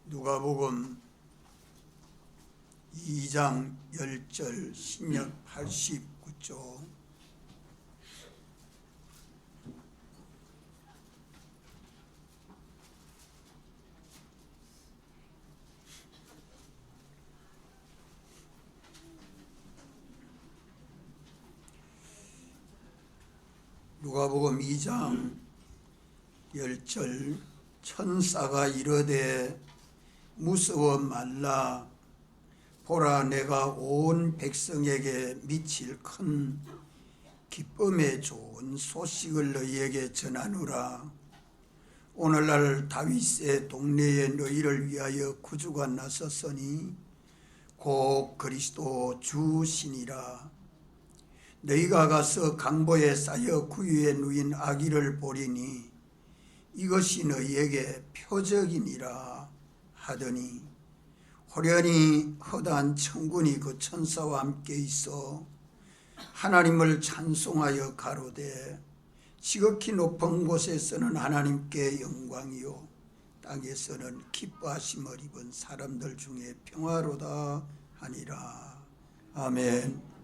누가복음 2장 10절 신약 89쪽. 누가복음 2장 10절 천사가 이르되 무서워 말라. 보라, 내가 온 백성에게 미칠 큰 기쁨의 좋은 소식을 너희에게 전하노라. 오늘날 다윗의 동네에 너희를 위하여 구주가 나섰으니 곧 그리스도 주시니라. 너희가 가서 강보에 쌓여 구유에 누인 아기를 보리니 이것이 너희에게 표적이니라 하더니, 호련히 허다한 천군이 그 천사와 함께 있어 하나님을 찬송하여 가로되, 지극히 높은 곳에서는 하나님께 영광이요 땅에서는 기뻐하심을 입은 사람들 중에 평화로다 하니라. 아멘.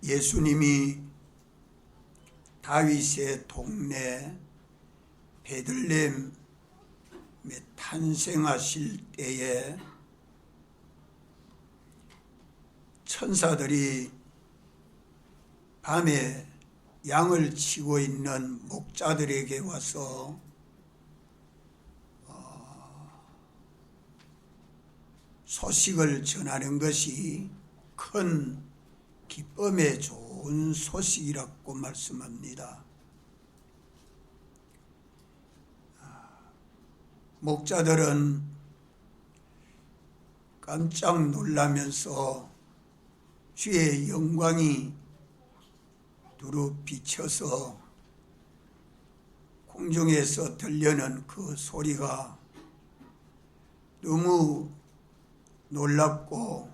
예수님이 다윗의 동네 베들레헴에 탄생하실 때에 천사들이 밤에 양을 치고 있는 목자들에게 와서 소식을 전하는 것이 큰 기쁨에 좋은 소식이라고 말씀합니다. 목자들은 깜짝 놀라면서 주의 영광이 두루 비쳐서 공중에서 들려는 그 소리가 너무 놀랍고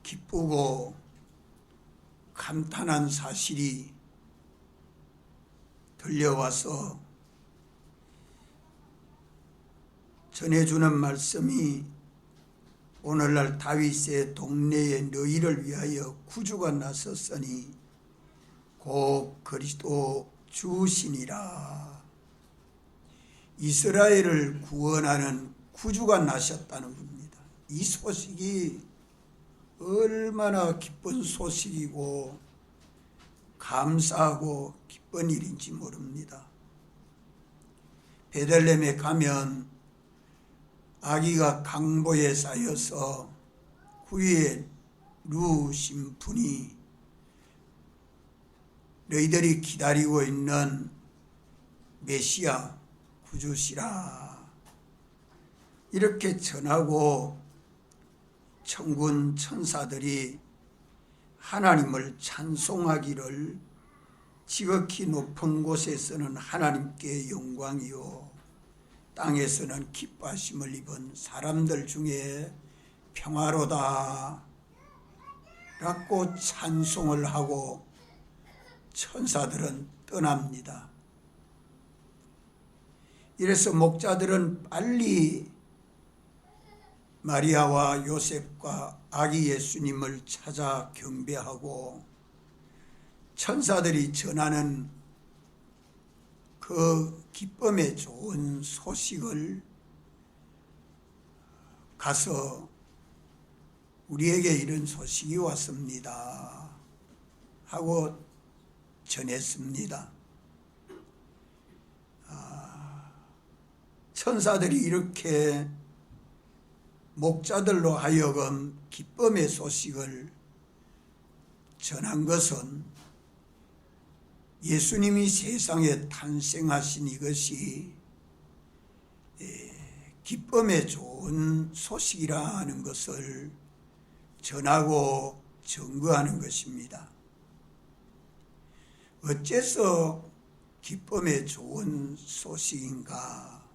기쁘고 감탄한 사실이 들려와서 전해주는 말씀이, 오늘날 다윗의 동네에 너희를 위하여 구주가 나섰으니 곧 그리스도 주시니라. 이스라엘을 구원하는 구주가 나셨다는 겁니다. 이 소식이 얼마나 기쁜 소식이고 감사하고 기쁜 일인지 모릅니다. 베들레헴에 가면 아기가 강보에 쌓여서 구유에 누우신 분이 너희들이 기다리고 있는 메시아 구주시라 이렇게 전하고, 천군 천사들이 하나님을 찬송하기를, 지극히 높은 곳에서는 하나님께 영광이요 땅에서는 기뻐하심을 입은 사람들 중에 평화로다 라고 찬송을 하고 천사들은 떠납니다. 이래서 목자들은 빨리 마리아와 요셉과 아기 예수님을 찾아 경배하고 천사들이 전하는 그 기쁨에 좋은 소식을 가서 우리에게 이런 소식이 왔습니다 하고 전했습니다. 천사들이 이렇게 목자들로 하여금 기쁨의 소식을 전한 것은 예수님이 세상에 탄생하신 이것이 기쁨의 좋은 소식이라는 것을 전하고 증거하는 것입니다. 어째서 기쁨의 좋은 소식인가?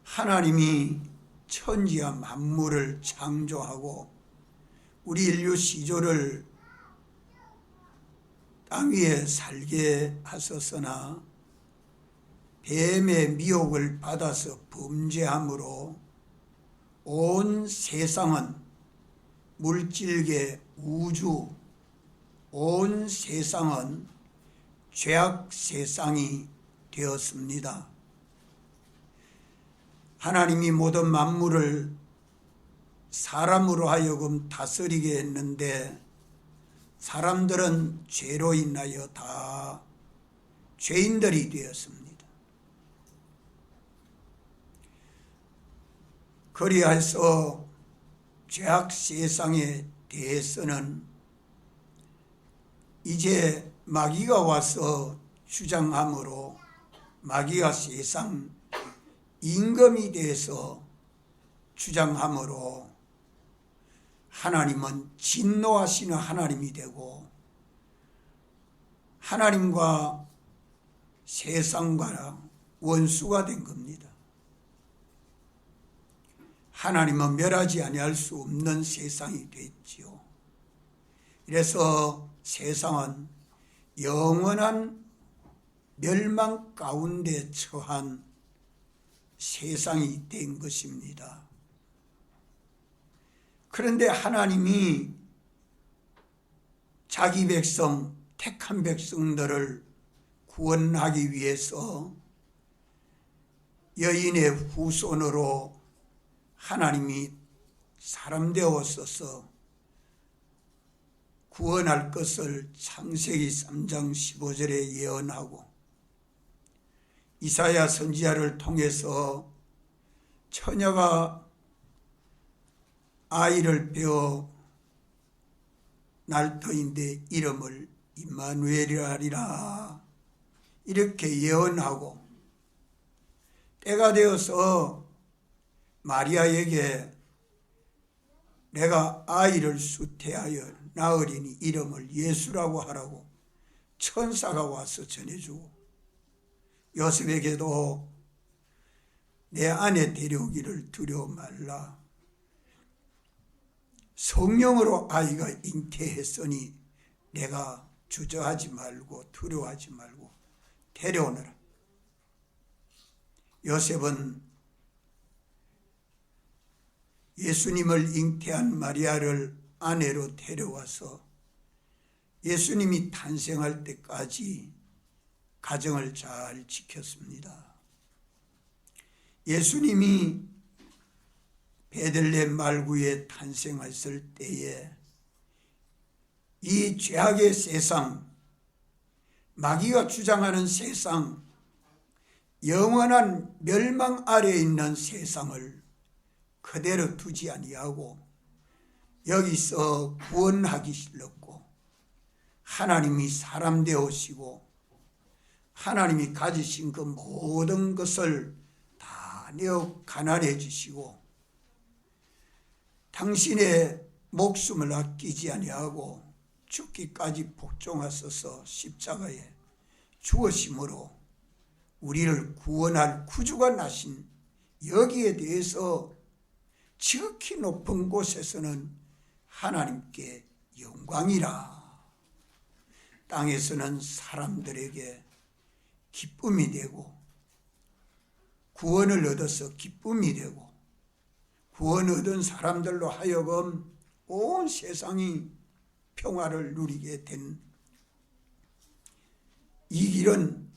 하나님이 천지와 만물을 창조하고 우리 인류 시조를 땅 위에 살게 하셨으나 뱀의 미혹을 받아서 범죄함으로 온 세상은 물질계 우주, 온 세상은 죄악 세상이 되었습니다. 하나님이 모든 만물을 사람으로 하여금 다스리게 했는데 사람들은 죄로 인하여 다 죄인들이 되었습니다. 그리하여서 죄악 세상에 대해서는 이제 마귀가 와서 주장함으로 마귀가 세상 임금이 돼서 주장함으로 하나님은 진노하시는 하나님이 되고 하나님과 세상과 원수가 된 겁니다. 하나님은 멸하지 아니할 수 없는 세상이 됐지요. 그래서 세상은 영원한 멸망 가운데 처한 세상이 된 것입니다. 그런데 하나님이 자기 백성, 택한 백성들을 구원하기 위해서 여인의 후손으로 하나님이 사람 되었어서 구원할 것을 창세기 3장 15절에 예언하고 이사야 선지자를 통해서 처녀가 아이를 베어 날 터인데 이름을 임마누엘이라 하리라 이렇게 예언하고 때가 되어서 마리아에게 내가 아이를 수태하여 낳으리니 이름을 예수라고 하라고 천사가 와서 전해주고 요셉에게도 내 아내 데려오기를 두려워 말라. 성령으로 아이가 잉태했으니 내가 주저하지 말고 두려워하지 말고 데려오너라. 요셉은 예수님을 잉태한 마리아를 아내로 데려와서 예수님이 탄생할 때까지 가정을 잘 지켰습니다. 예수님이 베들레헴 말구에 탄생했을 때에 이 죄악의 세상, 마귀가 주장하는 세상, 영원한 멸망 아래에 있는 세상을 그대로 두지 아니하고 여기서 구원하기 실렀고 하나님이 사람 되오시고 하나님이 가지신 그 모든 것을 다 내어 가난해지시고 당신의 목숨을 아끼지 아니하고 죽기까지 복종하셔서 십자가에 죽으심으로 우리를 구원할 구주가 나신 여기에 대해서 지극히 높은 곳에서는 하나님께 영광이라. 땅에서는 사람들에게 기쁨이 되고 구원을 얻어서 기쁨이 되고 구원 얻은 사람들로 하여금 온 세상이 평화를 누리게 된 이 길은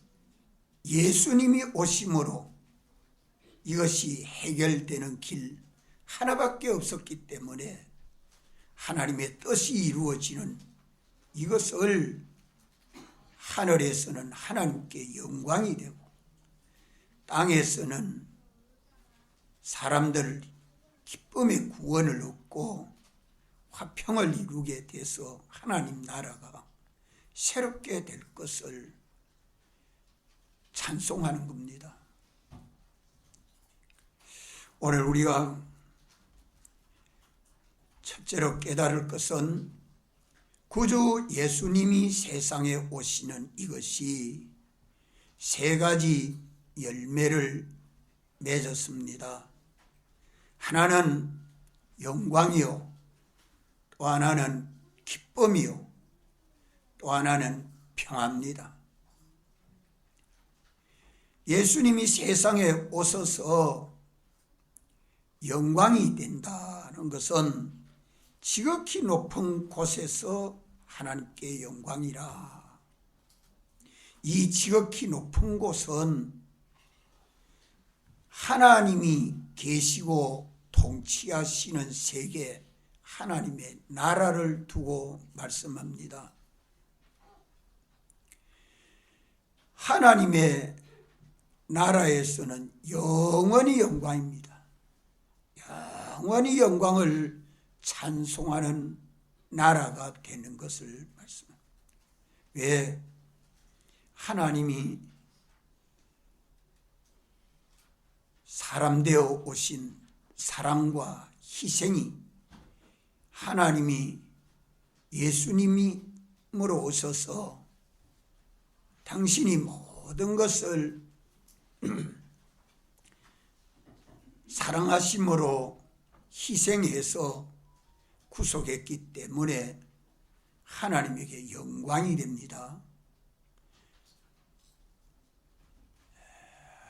예수님이 오심으로 이것이 해결되는 길 하나밖에 없었기 때문에 하나님의 뜻이 이루어지는 이것을 하늘에서는 하나님께 영광이 되고 땅에서는 사람들 기쁨의 구원을 얻고 화평을 이루게 돼서 하나님 나라가 새롭게 될 것을 찬송하는 겁니다. 오늘 우리가 첫째로 깨달을 것은 구주 예수님이 세상에 오시는 이것이 세 가지 열매를 맺었습니다. 하나는 영광이요, 또 하나는 기쁨이요, 또 하나는 평화입니다. 예수님이 세상에 오셔서 영광이 된다는 것은 지극히 높은 곳에서 하나님께 영광이라. 이 지극히 높은 곳은 하나님이 계시고 통치하시는 세계, 하나님의 나라를 두고 말씀합니다. 하나님의 나라에서는 영원히 영광입니다. 영원히 영광을 찬송하는 나라가 되는 것을 말씀합니다. 왜? 하나님이 사람 되어 오신 사랑과 희생이, 하나님이 예수님으로 오셔서 당신이 모든 것을 사랑하심으로 희생해서 구속했기 때문에 하나님에게 영광이 됩니다.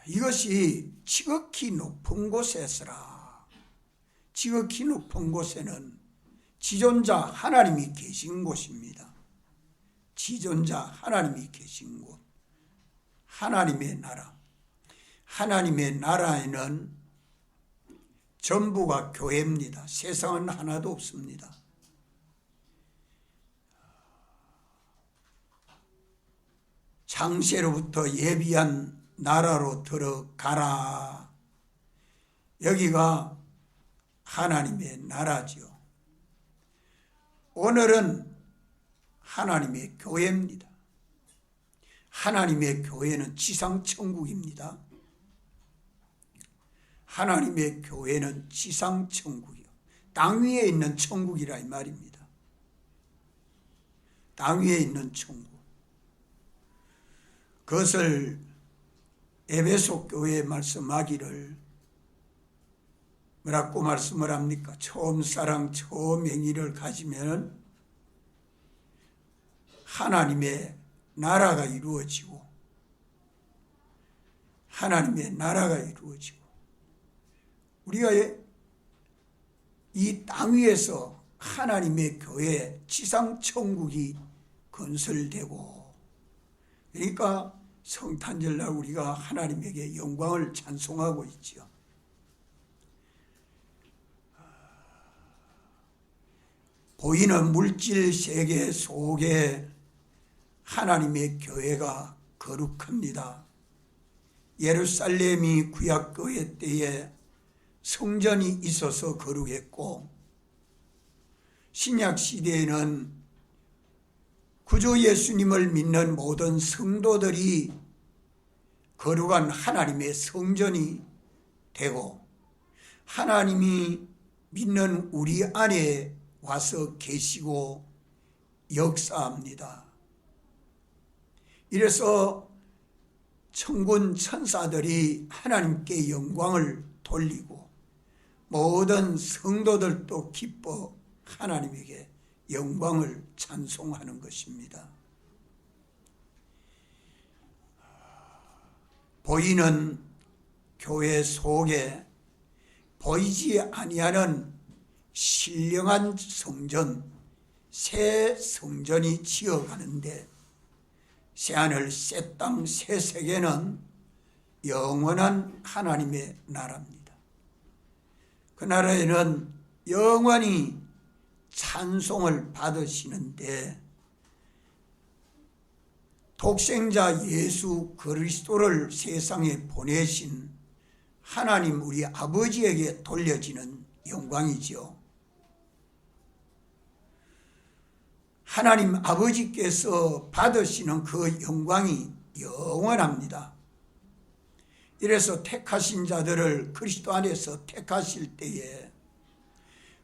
이것이 지극히 높은 곳에서라. 지극히 높은 곳에는 지존자 하나님이 계신 곳입니다. 지존자 하나님이 계신 곳, 하나님의 나라. 하나님의 나라에는 전부가 교회입니다. 세상은 하나도 없습니다. 창세로부터 예비한 나라로 들어가라. 여기가 하나님의 나라죠. 오늘은 하나님의 교회입니다. 하나님의 교회는 지상천국입니다. 하나님의 교회는 지상천국이요. 땅 위에 있는 천국이라 이 말입니다. 땅 위에 있는 천국. 그것을 에베소 교회에 말씀하기를 뭐라고 말씀을 합니까? 처음 사랑 처음 행위를 가지면 하나님의 나라가 이루어지고, 하나님의 나라가 이루어지고, 우리가 이 땅 위에서 하나님의 교회 지상천국이 건설되고, 그러니까 성탄절날 우리가 하나님에게 영광을 찬송하고 있죠. 보이는 물질 세계 속에 하나님의 교회가 거룩합니다. 예루살렘이 구약교회 때에 성전이 있어서 거룩했고, 신약시대에는 구주 예수님을 믿는 모든 성도들이 거룩한 하나님의 성전이 되고, 하나님이 믿는 우리 안에 와서 계시고 역사합니다. 이래서 천군 천사들이 하나님께 영광을 돌리고, 모든 성도들도 기뻐 하나님에게 영광을 찬송하는 것입니다. 보이는 교회 속에 보이지 아니하는 신령한 성전, 새 성전이 지어가는데, 새하늘 새 땅 새 세계는 영원한 하나님의 나라입니다. 그 나라에는 영원히 찬송을 받으시는데, 독생자 예수 그리스도를 세상에 보내신 하나님 우리 아버지에게 돌려지는 영광이지요. 하나님 아버지께서 받으시는 그 영광이 영원합니다. 이래서 택하신 자들을 그리스도 안에서 택하실 때에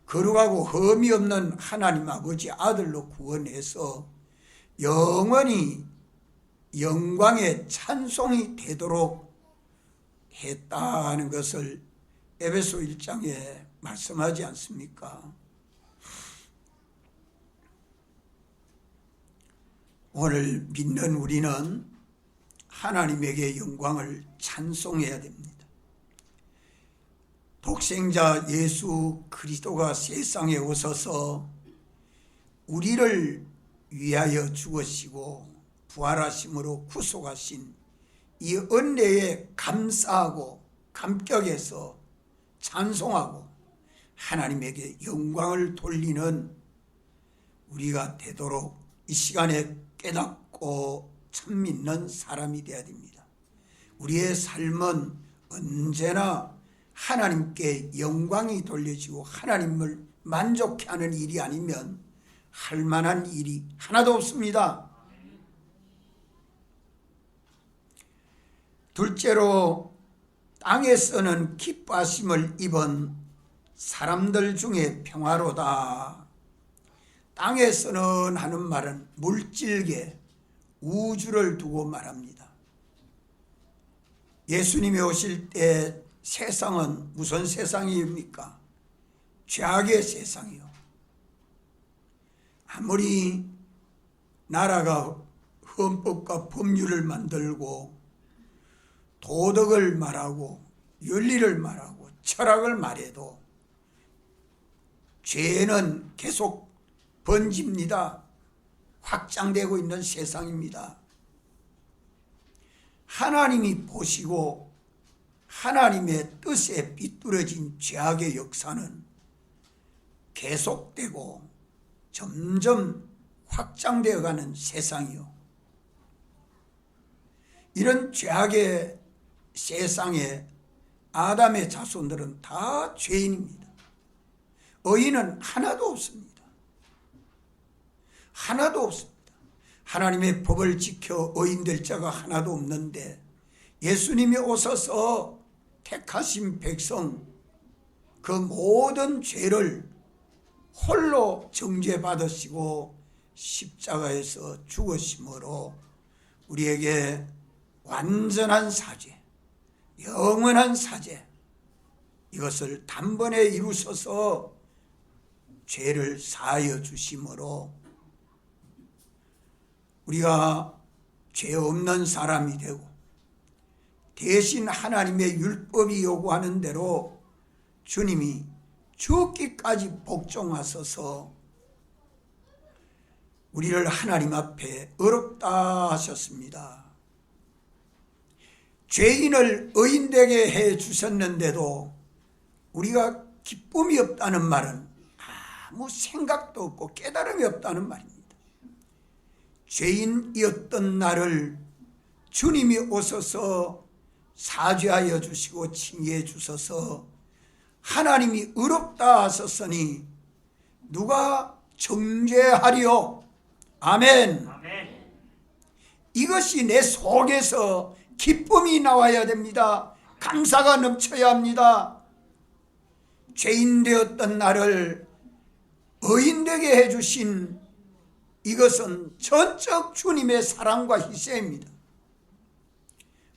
거룩하고 흠이 없는 하나님 아버지 아들로 구원해서 영원히 영광의 찬송이 되도록 했다는 것을 에베소 1장에 말씀하지 않습니까? 오늘 믿는 우리는 하나님에게 영광을 찬송해야 됩니다. 독생자 예수 그리스도가 세상에 오셔서 우리를 위하여 죽으시고 부활하심으로 구속하신 이 은혜에 감사하고 감격해서 찬송하고 하나님에게 영광을 돌리는 우리가 되도록 이 시간에 깨닫고 참 믿는 사람이 되어야 됩니다. 우리의 삶은 언제나 하나님께 영광이 돌려지고 하나님을 만족해 하는 일이 아니면 할 만한 일이 하나도 없습니다. 둘째로 땅에서는 기뻐하심을 입은 사람들 중에 평화로다. 땅에서는 하는 말은 물질계, 우주를 두고 말합니다. 예수님이 오실 때 세상은 무슨 세상입니까? 죄악의 세상이요. 아무리 나라가 헌법과 법률을 만들고 도덕을 말하고 윤리를 말하고 철학을 말해도 죄는 계속 번집니다. 확장되고 있는 세상입니다. 하나님이 보시고 하나님의 뜻에 삐뚤어진 죄악의 역사는 계속되고 점점 확장되어가는 세상이요. 이런 죄악의 세상에 아담의 자손들은 다 죄인입니다. 의인은 하나도 없습니다. 하나도 없습니다. 하나님의 법을 지켜 의인될 자가 하나도 없는데 예수님이 오셔서 택하신 백성 그 모든 죄를 홀로 정죄받으시고 십자가에서 죽으심으로 우리에게 완전한 사죄, 영원한 사죄, 이것을 단번에 이루셔서 죄를 사하여 주심으로 우리가 죄 없는 사람이 되고 대신 하나님의 율법이 요구하는 대로 주님이 죽기까지 복종하셔서 우리를 하나님 앞에 의롭다 하셨습니다. 죄인을 의인되게 해 주셨는데도 우리가 기쁨이 없다는 말은 아무 생각도 없고 깨달음이 없다는 말입니다. 죄인이었던 나를 주님이 오셔서 사죄하여 주시고 칭의해 주셔서 하나님이 의롭다 하셨으니 누가 정죄하리요? 아멘. 아멘. 이것이 내 속에서 기쁨이 나와야 됩니다. 감사가 넘쳐야 합니다. 죄인 되었던 나를 의인되게 해주신 이것은 전적 주님의 사랑과 희생입니다.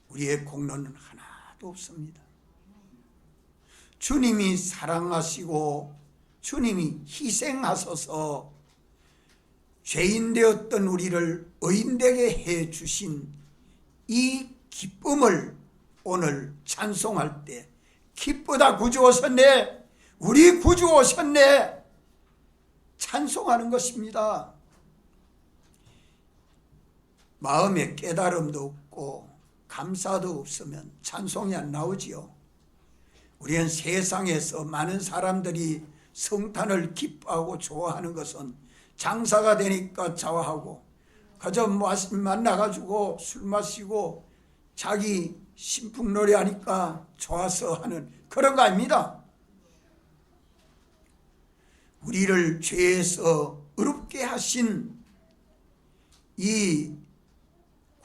우리의 공로는 하나도 없습니다. 주님이 사랑하시고 주님이 희생하셔서 죄인 되었던 우리를 의인되게 해주신 이 기쁨을 오늘 찬송할 때 기쁘다 구주 오셨네, 우리 구주 오셨네 찬송하는 것입니다. 마음에 깨달음도 없고 감사도 없으면 찬송이 안 나오지요. 우리는 세상에서 많은 사람들이 성탄을 기뻐하고 좋아하는 것은 장사가 되니까 좋아하고 그저 만나가지고 술 마시고 자기 신풍놀이 하니까 좋아서 하는 그런 거 아닙니다. 우리를 죄에서 의롭게 하신 이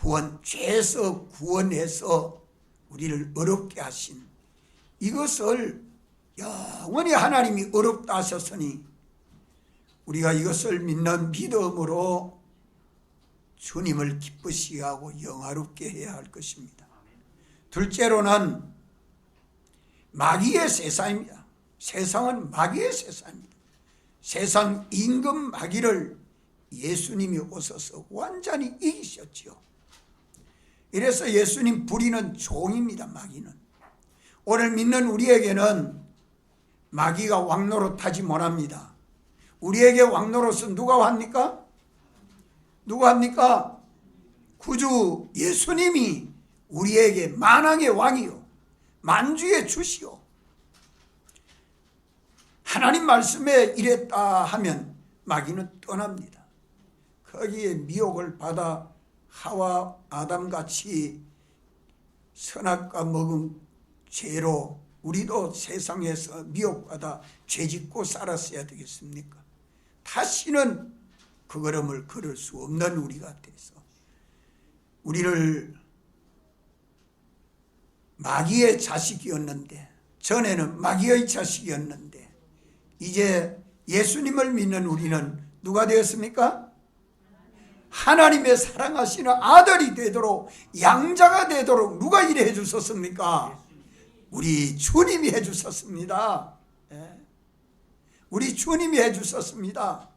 구원, 죄에서 구원해서 우리를 의롭게 하신 이것을 영원히 하나님이 의롭다 하셨으니 우리가 이것을 믿는 믿음으로 주님을 기쁘시게 하고 영화롭게 해야 할 것입니다. 둘째로는 마귀의 세상입니다. 세상은 마귀의 세상입니다. 세상 임금 마귀를 예수님이 오셔서 완전히 이기셨지요. 이래서 예수님 부리는 종입니다. 마귀는. 오늘 믿는 우리에게는 마귀가 왕노릇하지 못합니다. 우리에게 왕노릇은 누가 합니까? 누가 합니까? 구주 예수님이 우리에게 만왕의 왕이요 만주의 주시오. 하나님 말씀에 이랬다 하면 마귀는 떠납니다. 거기에 미혹을 받아 하와 아담같이 선악과 먹은 죄로 우리도 세상에서 미혹받아 죄짓고 살았어야 되겠습니까? 다시는 그 걸음을 걸을 수 없는 우리가 돼서 우리를 마귀의 자식이었는데, 전에는 마귀의 자식이었는데 이제 예수님을 믿는 우리는 누가 되었습니까? 하나님의 사랑하시는 아들이 되도록, 양자가 되도록 누가 이래 해주셨습니까? 우리 주님이 해주셨습니다. 우리 주님이 해주셨습니다.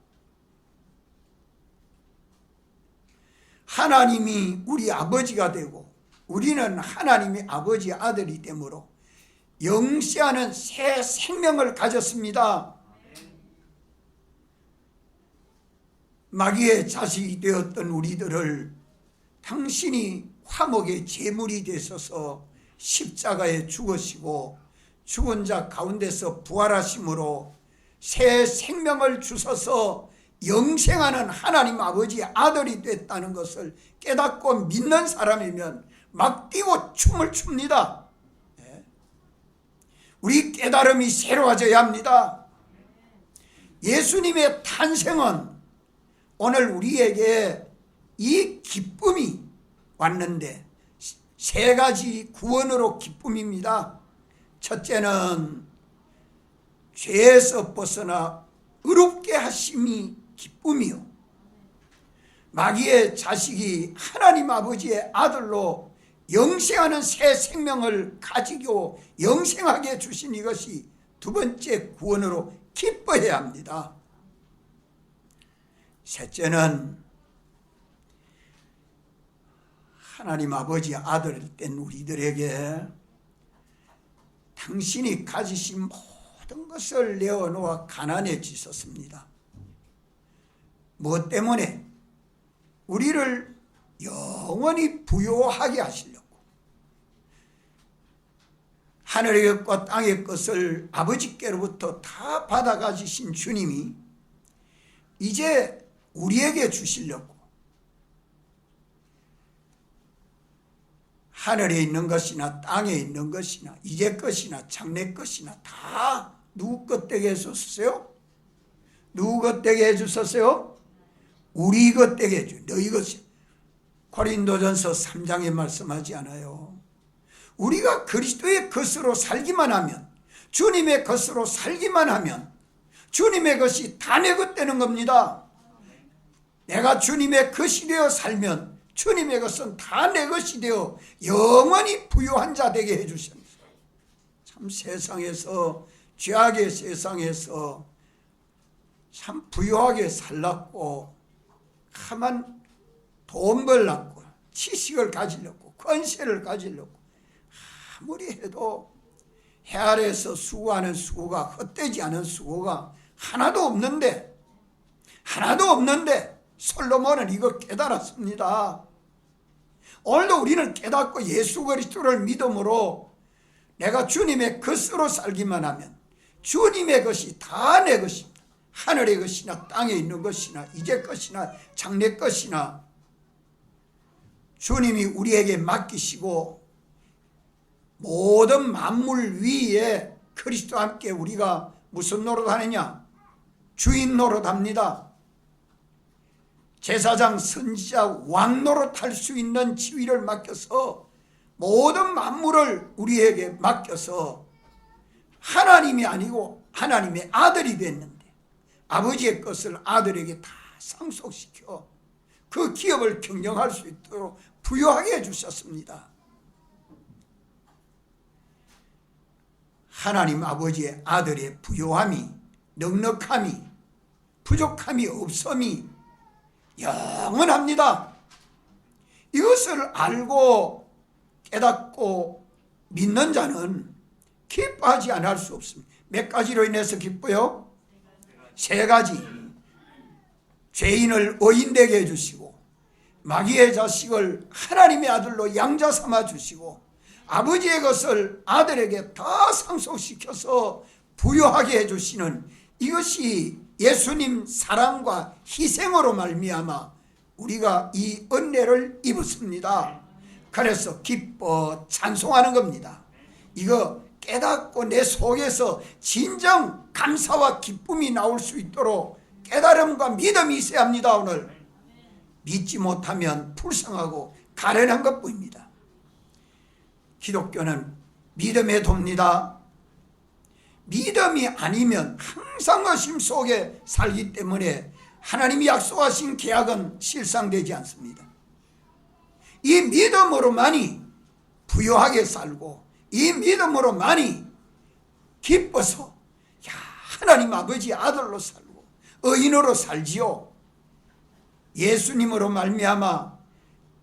하나님이 우리 아버지가 되고 우리는 하나님의 아버지 아들이 되므로 영시하는 새 생명을 가졌습니다. 마귀의 자식이 되었던 우리들을 당신이 화목의 제물이 되셔서 십자가에 죽으시고 죽은 자 가운데서 부활하심으로 새 생명을 주셔서 영생하는 하나님 아버지의 아들이 됐다는 것을 깨닫고 믿는 사람이면 막 뛰고 춤을 춥니다. 우리 깨달음이 새로워져야 합니다. 예수님의 탄생은 오늘 우리에게 이 기쁨이 왔는데 세 가지 구원으로 기쁨입니다. 첫째는 죄에서 벗어나 의롭게 하심이 기쁨이요, 마귀의 자식이 하나님 아버지의 아들로 영생하는 새 생명을 가지고 영생하게 주신 이것이 두 번째 구원으로 기뻐해야 합니다. 셋째는 하나님 아버지의 아들을 된 우리들에게 당신이 가지신 모든 것을 내어놓아 가난해지셨습니다. 무엇 때문에? 우리를 영원히 부요하게 하시려고. 하늘의 것과 땅의 것을 아버지께로부터 다 받아 가지신 주님이 이제 우리에게 주시려고 하늘에 있는 것이나 땅에 있는 것이나 이제 것이나 장래 것이나 다 누구 것 되게 해주셨어요? 누구 것 되게 해주셨어요? 우리 것 되게 해주. 너희 것이. 고린도전서 3장에 말씀하지 않아요? 우리가 그리스도의 것으로 살기만 하면, 주님의 것으로 살기만 하면 주님의 것이 다 내 것 되는 겁니다. 내가 주님의 것이 되어 살면 주님의 것은 다 내 것이 되어 영원히 부유한 자 되게 해주셨습니다. 참 세상에서, 죄악의 세상에서 참 부유하게 살랐고 가만 돈 벌려고, 지식을 가지려고, 권세를 가지려고 아무리 해도 해 아래에서 수고하는 수고가, 헛되지 않은 수고가 하나도 없는데 솔로몬은 이거 깨달았습니다. 오늘도 우리는 깨닫고 예수 그리스도를 믿음으로 내가 주님의 것으로 살기만 하면 주님의 것이 다 내 것입니다. 하늘의 것이나 땅에 있는 것이나 이제 것이나 장래 것이나 주님이 우리에게 맡기시고 모든 만물 위에 그리스도와 함께 우리가 무슨 노릇하느냐? 주인 노릇합니다. 제사장, 선지자, 왕 노릇할 수 있는 지위를 맡겨서 모든 만물을 우리에게 맡겨서 하나님이 아니고 하나님의 아들이 됐는데 아버지의 것을 아들에게 다 상속시켜 그 기업을 경영할 수 있도록 부유하게 해주셨습니다. 하나님 아버지의 아들의 부요함이, 넉넉함이, 부족함이 없음이 영원합니다. 이것을 알고 깨닫고 믿는 자는 기뻐하지 않을 수 없습니다. 몇 가지로 인해서 기뻐요? 세 가지. 죄인을 의인되게 해주시고, 마귀의 자식을 하나님의 아들로 양자 삼아 주시고, 아버지의 것을 아들에게 다 상속시켜서 부유하게 해주시는, 이것이 예수님 사랑과 희생으로 말미암아 우리가 이 은혜를 입었습니다. 그래서 기뻐 찬송하는 겁니다. 이거 깨닫고 내 속에서 진정 감사와 기쁨이 나올 수 있도록 깨달음과 믿음이 있어야 합니다. 오늘 믿지 못하면 불쌍하고 가련한 것뿐입니다. 기독교는 믿음에 돕니다. 믿음이 아니면 항상 의심 속에 살기 때문에 하나님이 약속하신 계약은 실상되지 않습니다. 이 믿음으로만이 부유하게 살고, 이 믿음으로만이 기뻐서 하나님 아버지 아들로 살고 의인으로 살지요. 예수님으로 말미암아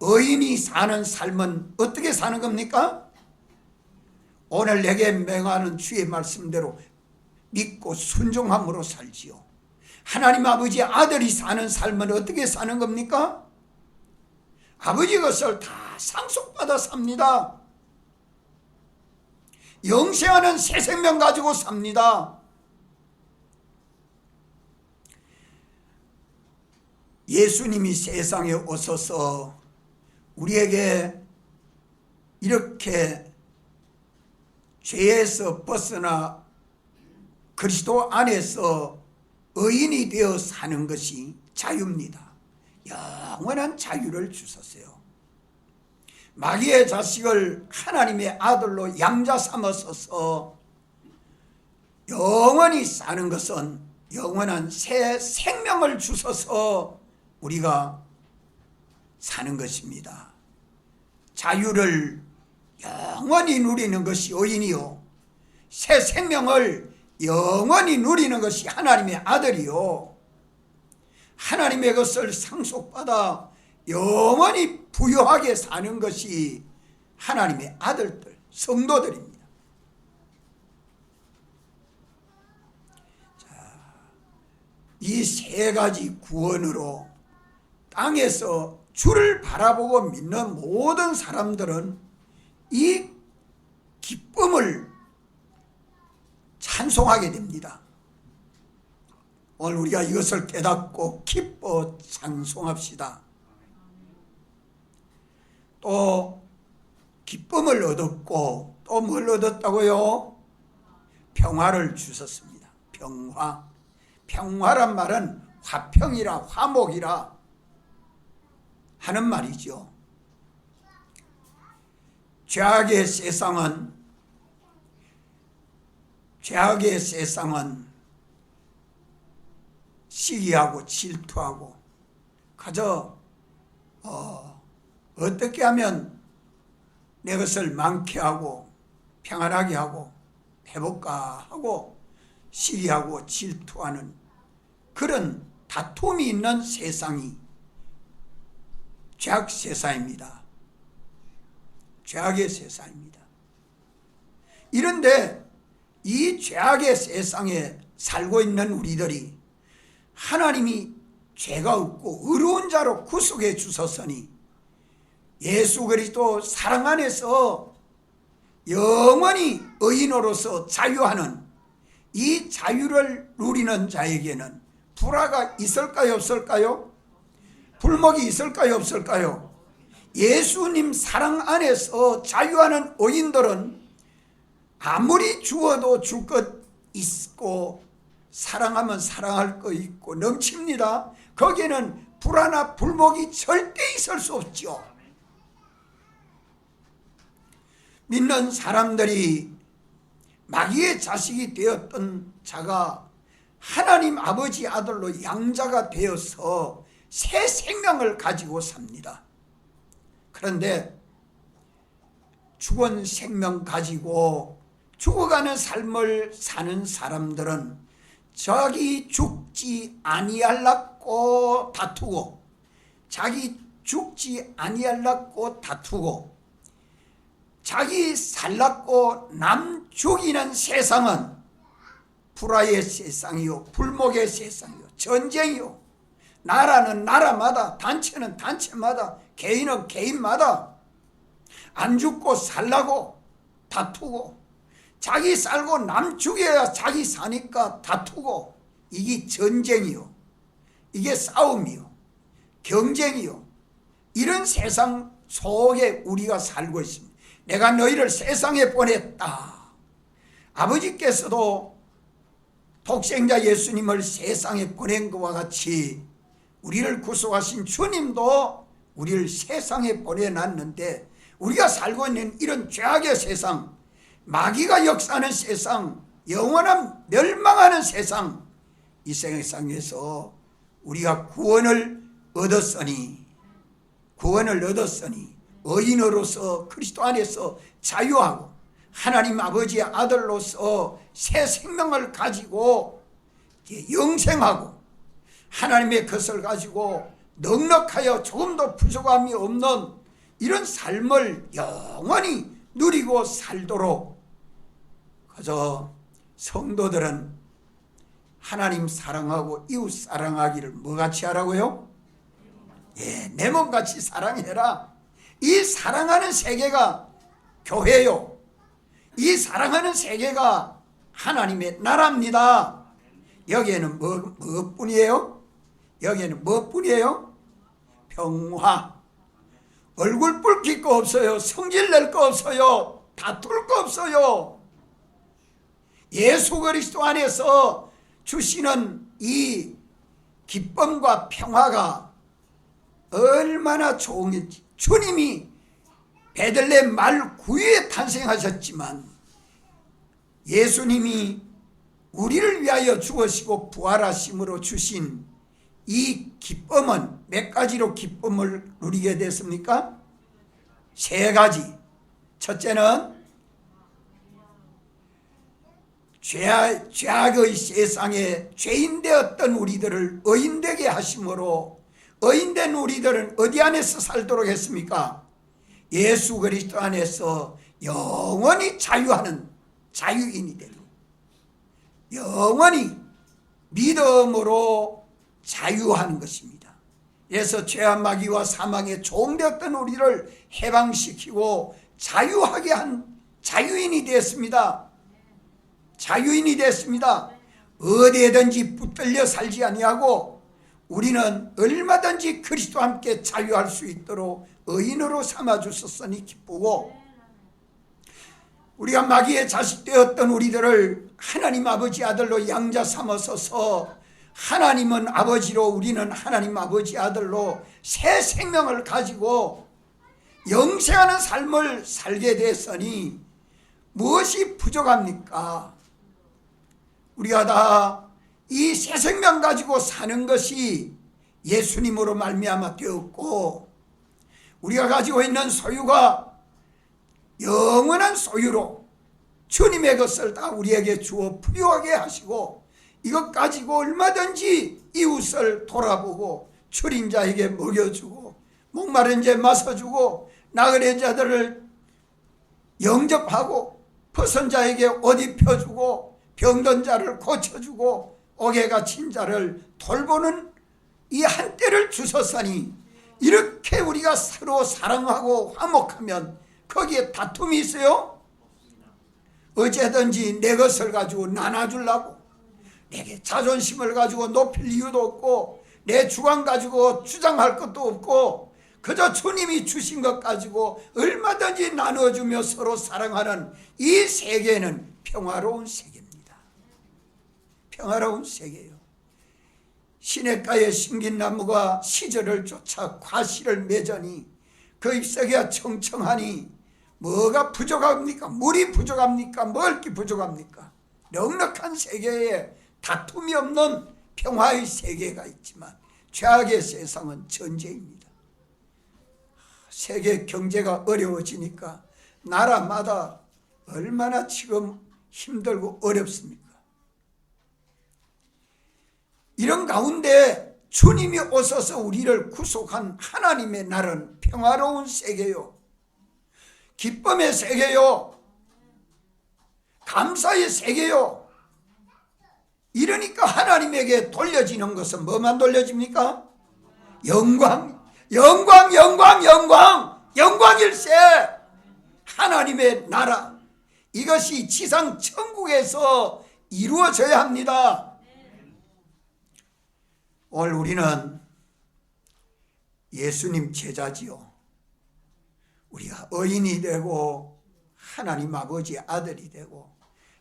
의인이 사는 삶은 어떻게 사는 겁니까? 오늘 내게 명하는 주의 말씀대로 믿고 순종함으로 살지요. 하나님 아버지 아들이 사는 삶은 어떻게 사는 겁니까? 아버지 것을 다 상속받아 삽니다. 영생하는 새 생명 가지고 삽니다. 예수님이 세상에 오셔서 우리에게 이렇게 죄에서 벗어나 그리스도 안에서 의인이 되어 사는 것이 자유입니다. 영원한 자유를 주셨어요. 마귀의 자식을 하나님의 아들로 양자 삼으셔서 영원히 사는 것은 영원한 새 생명을 주셔서 우리가 사는 것입니다. 자유를 영원히 누리는 것이 의인이요, 새 생명을 영원히 누리는 것이 하나님의 아들이요, 하나님의 것을 상속받아 영원히 부유하게 사는 것이 하나님의 아들들, 성도들입니다. 이 세 가지 구원으로 땅에서 주를 바라보고 믿는 모든 사람들은 이 기쁨을 찬송하게 됩니다. 오늘 우리가 이것을 깨닫고 기뻐 찬송합시다. 또 기쁨을 얻었고 또 뭘 얻었다고요? 평화를 주셨습니다. 평화. 평화란 말은 화평이라 화목이라 하는 말이죠. 죄악의 세상은 시기하고 질투하고 그저 어떻게 하면 내 것을 많게 하고 평안하게 하고 해볼까 하고 시기하고 질투하는 그런 다툼이 있는 세상이 죄악 세상입니다. 죄악의 세상입니다. 이런데 이 죄악의 세상에 살고 있는 우리들이 하나님이 죄가 없고 의로운 자로 구속해 주셨으니 예수 그리스도 사랑 안에서 영원히 의인으로서 자유하는 이 자유를 누리는 자에게는 불화가 있을까요, 없을까요? 불목이 있을까요, 없을까요? 예수님 사랑 안에서 자유하는 의인들은 아무리 주어도 줄 것 있고 사랑하면 사랑할 거 있고 넘칩니다. 거기에는 불화나 불목이 절대 있을 수 없죠. 믿는 사람들이 마귀의 자식이 되었던 자가 하나님 아버지 아들로 양자가 되어서 새 생명을 가지고 삽니다. 그런데 죽은 생명 가지고 죽어가는 삶을 사는 사람들은 자기 죽지 아니하려고 다투고 자기 죽지 아니하려고 다투고 자기 살라고 남 죽이는 세상은 불화의 세상이요, 불목의 세상이요, 전쟁이요. 나라는 나라마다, 단체는 단체마다, 개인은 개인마다 안 죽고 살라고 다투고, 자기 살고 남 죽여야 자기 사니까 다투고, 이게 전쟁이요, 이게 싸움이요, 경쟁이요. 이런 세상 속에 우리가 살고 있습니다. 내가 너희를 세상에 보냈다. 아버지께서도 독생자 예수님을 세상에 보낸 것과 같이 우리를 구속하신 주님도 우리를 세상에 보내놨는데, 우리가 살고 있는 이런 죄악의 세상, 마귀가 역사하는 세상, 영원한 멸망하는 세상, 이 세상에서 우리가 구원을 얻었으니 의인으로서 그리스도 안에서 자유하고 하나님 아버지의 아들로서 새 생명을 가지고 영생하고 하나님의 것을 가지고 넉넉하여 조금도 부족함이 없는 이런 삶을 영원히 누리고 살도록, 그저 성도들은 하나님 사랑하고 이웃 사랑하기를 뭐같이 하라고요? 예, 내 몸같이 사랑해라. 이 사랑하는 세계가 교회요, 이 사랑하는 세계가 하나님의 나라입니다. 여기에는 무엇뿐이에요? 여기에는 무엇뿐이에요? 평화. 얼굴 붉힐 거 없어요. 성질 낼 거 없어요. 다툴 거 없어요. 예수 그리스도 안에서 주시는 이 기쁨과 평화가 얼마나 좋은지. 주님이 베들레헴 말 구유에 탄생하셨지만 예수님이 우리를 위하여 죽으시고 부활하심으로 주신 이 기쁨은 몇 가지로 기쁨을 누리게 됐습니까? 세 가지. 첫째는 죄악의 세상에 죄인 되었던 우리들을 의인되게 하심으로, 의인된 우리들은 어디 안에서 살도록 했습니까? 예수 그리스도 안에서 영원히 자유하는 자유인이 되도록, 영원히 믿음으로 자유하는 것입니다. 그래서 죄와 마귀와 사망에 종되었던 우리를 해방시키고 자유하게 한 자유인이 되었습니다. 자유인이 됐습니다. 어디에든지 붙들려 살지 아니하고 우리는 얼마든지 그리스도와 함께 자유할 수 있도록 의인으로 삼아주셨으니 기쁘고, 우리가 마귀의 자식 되었던 우리들을 하나님 아버지 아들로 양자 삼아서서 하나님은 아버지로 우리는 하나님 아버지 아들로 새 생명을 가지고 영생하는 삶을 살게 됐으니 무엇이 부족합니까? 우리가 다 이 새 생명 가지고 사는 것이 예수님으로 말미암아 되었고, 우리가 가지고 있는 소유가 영원한 소유로 주님의 것을 다 우리에게 주어 부유하게 하시고, 이것 가지고 얼마든지 이웃을 돌아보고 줄인 자에게 먹여주고 목마른 자 마셔주고 나그네 자들을 영접하고 벗은 자에게 옷 입혀주고 병든 자를 고쳐주고 옥에 갇힌 자를 돌보는 이 한때를 주셨으니, 이렇게 우리가 서로 사랑하고 화목하면 거기에 다툼이 있어요? 어째든지 내 것을 가지고 나눠주려고, 내게 자존심을 가지고 높일 이유도 없고 내 주관 가지고 주장할 것도 없고 그저 주님이 주신 것 가지고 얼마든지 나눠주며 서로 사랑하는 이 세계는 평화로운 세계입니다. 평화로운 세계예요. 시냇가에 심긴 나무가 시절을 쫓아 과실을 맺으니 그 잎사귀가 청청하니 뭐가 부족합니까? 물이 부족합니까? 먹을 게 부족합니까? 넉넉한 세계에 다툼이 없는 평화의 세계가 있지만 죄악의 세상은 전쟁입니다. 세계 경제가 어려워지니까 나라마다 얼마나 지금 힘들고 어렵습니까? 이런 가운데 주님이 오셔서 우리를 구속한 하나님의 날은 평화로운 세계요, 기쁨의 세계요, 감사의 세계요. 이러니까 하나님에게 돌려지는 것은 뭐만 돌려집니까? 영광, 영광, 영광, 영광, 영광일세. 하나님의 나라, 이것이 지상 천국에서 이루어져야 합니다. 오늘 우리는 예수님 제자지요. 우리가 의인이 되고 하나님 아버지의 아들이 되고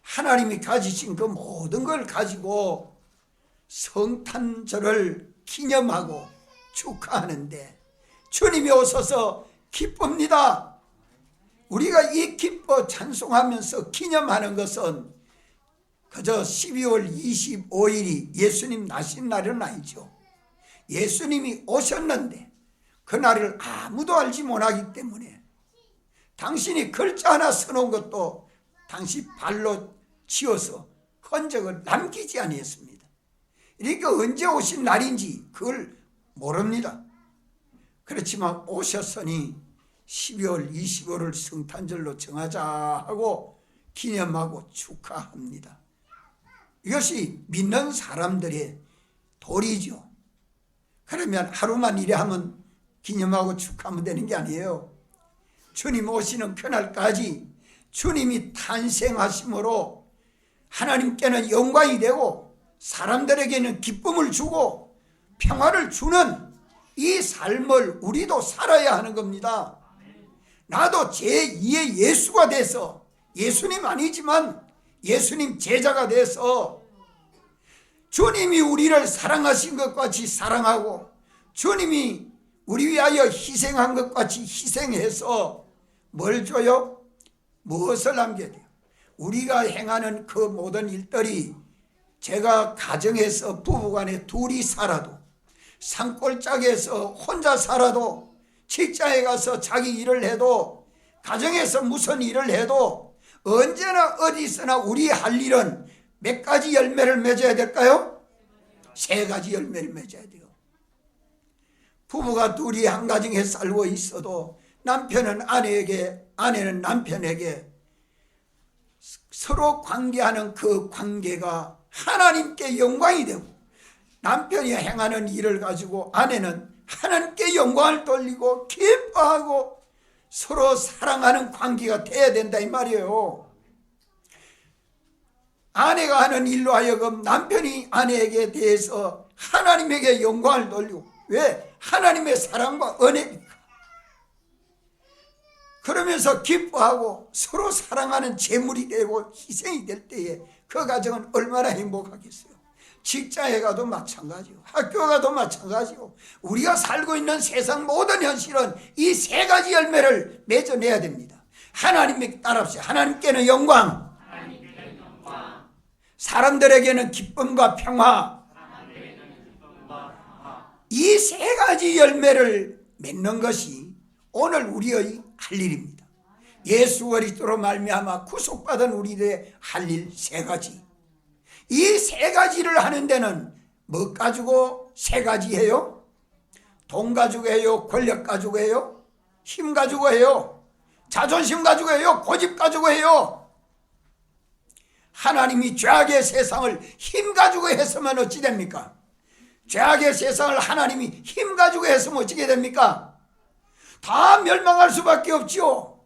하나님이 가지신 그 모든 걸 가지고 성탄절을 기념하고 축하하는데 주님이 오셔서 기쁩니다. 우리가 이 기뻐 찬송하면서 기념하는 것은 그저 12월 25일이 예수님 나신 날은 아니죠. 예수님이 오셨는데 그날을 아무도 알지 못하기 때문에 당신이 글자 하나 써놓은 것도 당시 발로 치어서 흔적을 남기지 아니했습니다. 그러니까 언제 오신 날인지 그걸 모릅니다. 그렇지만 오셨으니 12월 25일을 성탄절로 정하자 하고 기념하고 축하합니다. 이것이 믿는 사람들의 도리죠. 그러면 하루만 이래 하면 기념하고 축하하면 되는 게 아니에요. 주님 오시는 그날까지 주님이 탄생하심으로 하나님께는 영광이 되고 사람들에게는 기쁨을 주고 평화를 주는 이 삶을 우리도 살아야 하는 겁니다. 나도 제2의 예수가 돼서, 예수님 아니지만 예수님 제자가 돼서 주님이 우리를 사랑하신 것 같이 사랑하고 주님이 우리 위하여 희생한 것 같이 희생해서 뭘 줘요? 무엇을 남겨야 돼요? 우리가 행하는 그 모든 일들이, 제가 가정에서 부부간에 둘이 살아도, 산골짜기에서 혼자 살아도, 직장에 가서 자기 일을 해도, 가정에서 무슨 일을 해도 언제나 어디서나 우리 할 일은 몇 가지 열매를 맺어야 될까요? 3가지 열매를 맺어야 돼요. 부부가 둘이 한 가정에 살고 있어도 남편은 아내에게, 아내는 남편에게 서로 관계하는 그 관계가 하나님께 영광이 되고, 남편이 행하는 일을 가지고 아내는 하나님께 영광을 돌리고 기뻐하고 서로 사랑하는 관계가 돼야 된다 이 말이에요. 아내가 하는 일로 하여금 남편이 아내에게 대해서 하나님에게 영광을 돌리고, 왜? 하나님의 사랑과 은혜니까. 그러면서 기뻐하고 서로 사랑하는 제물이 되고 희생이 될 때에 그 가정은 얼마나 행복하겠어요. 직장에 가도 마찬가지고 학교 가도 마찬가지고 우리가 살고 있는 세상 모든 현실은 이 3가지 열매를 맺어내야 됩니다. 하나님께 따릅시다. 하나님께는 영광, 사람들에게는 기쁨과 평화. 이 3가지 열매를 맺는 것이 오늘 우리의 할 일입니다. 예수 그리스도로 말미암아 구속받은 우리들의 할 일 3가지. 이 3가지를 하는 데는 뭐 가지고 3가지 해요? 돈 가지고 해요? 권력 가지고 해요? 힘 가지고 해요? 자존심 가지고 해요? 고집 가지고 해요? 하나님이 죄악의 세상을 힘 가지고 했으면 어찌 됩니까? 죄악의 세상을 하나님이 힘 가지고 했으면 어찌게 됩니까? 다 멸망할 수밖에 없지요.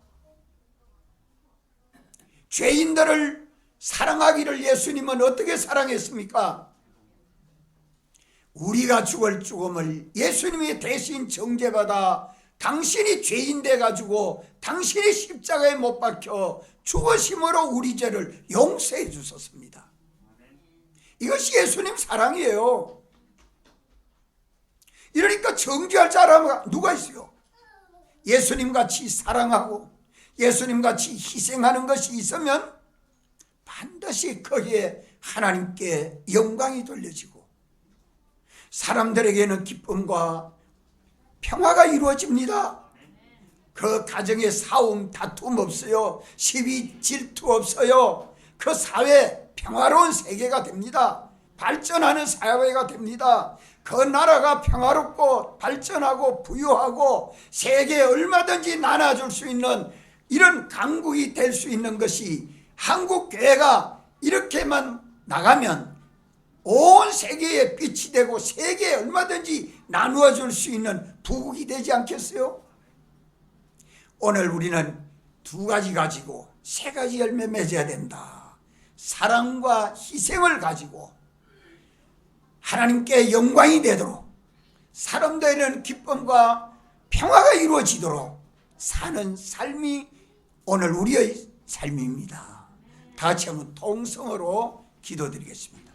죄인들을 사랑하기를 예수님은 어떻게 사랑했습니까? 우리가 죽을 죽음을 예수님이 대신 정죄받아 당신이 죄인 돼가지고 당신이 십자가에 못 박혀 죽으심으로 우리 죄를 용서해 주셨습니다. 이것이 예수님 사랑이에요. 이러니까 정죄할 사람은 누가 있어요? 예수님같이 사랑하고 예수님같이 희생하는 것이 있으면 반드시 거기에 하나님께 영광이 돌려지고 사람들에게는 기쁨과 평화가 이루어집니다. 그 가정에 싸움, 다툼 없어요. 시비, 질투 없어요. 그 사회 평화로운 세계가 됩니다. 발전하는 사회가 됩니다. 그 나라가 평화롭고 발전하고 부유하고 세계에 얼마든지 나눠줄 수 있는 이런 강국이 될 수 있는 것이 한국교회가 이렇게만 나가면 온 세계에 빛이 되고 세계에 얼마든지 나누어 줄 수 있는 부국이 되지 않겠어요? 오늘 우리는 두 가지 가지고 세 가지 열매 맺어야 된다. 사랑과 희생을 가지고 하나님께 영광이 되도록 사람들에는 기쁨과 평화가 이루어지도록 사는 삶이 오늘 우리의 삶입니다. 다 같이 한번 통성으로 기도드리겠습니다.